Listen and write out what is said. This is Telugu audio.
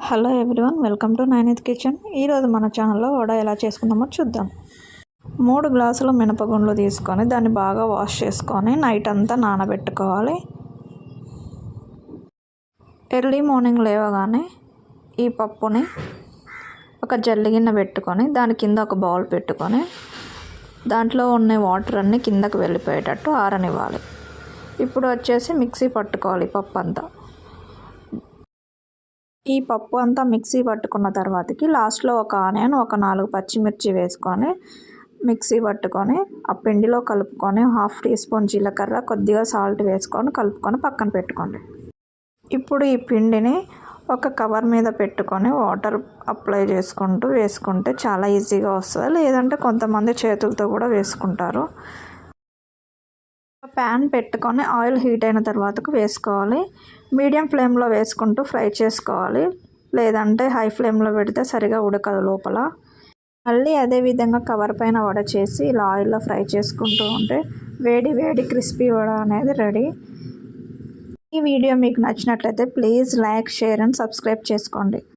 Hello everyone, welcome to Nainith kitchen. ఈరోజు మన ఛానల్లో వడ ఎలా చేసుకుందామో చూద్దాం. 3 గ్లాసుల మినపగుండ్లు తీసుకొని దాన్ని బాగా వాష్ చేసుకొని నైట్ అంతా నానబెట్టుకోవాలి. ఎర్లీ మార్నింగ్ లేవగానే ఈ పప్పుని ఒక జల్లి గిన్నె పెట్టుకొని దాని కింద ఒక బౌల్ పెట్టుకొని దాంట్లో ఉన్న వాటర్ అన్నీ కిందకు వెళ్ళిపోయేటట్టు ఆరనివ్వాలి. ఇప్పుడు వచ్చేసి మిక్సీ పట్టుకోవాలి పప్పు అంతా. ఈ పప్పు అంతా మిక్సీ పట్టుకున్న తర్వాతకి లాస్ట్లో ఒక ఆనియన్, ఒక 4 పచ్చిమిర్చి వేసుకొని మిక్సీ పట్టుకొని ఆ పిండిలో కలుపుకొని 1/2 టీ స్పూన్ జీలకర్ర, కొద్దిగా సాల్ట్ వేసుకొని కలుపుకొని పక్కన పెట్టుకోండి. ఇప్పుడు ఈ పిండిని ఒక కవర్ మీద పెట్టుకొని వాటర్ అప్లై చేసుకుంటూ వేసుకుంటే చాలా ఈజీగా వస్తుంది. లేదంటే కొంతమంది చేతులతో కూడా వేసుకుంటారు. ప్యాన్ పెట్టుకొని ఆయిల్ హీట్ అయిన తర్వాతకు వేసుకోవాలి. మీడియం ఫ్లేమ్లో వేసుకుంటూ ఫ్రై చేసుకోవాలి, లేదంటే హై ఫ్లేమ్లో పెడితే సరిగా ఉడకదు లోపల. మళ్ళీ అదే విధంగా కవర్ పైన వడ చేసి ఇలా ఆయిల్లో ఫ్రై చేసుకుంటూ ఉంటే వేడి వేడి క్రిస్పీ వడ అనేది రెడీ. ఈ వీడియో మీకు నచ్చినట్లయితే please like, share and subscribe చేసుకోండి.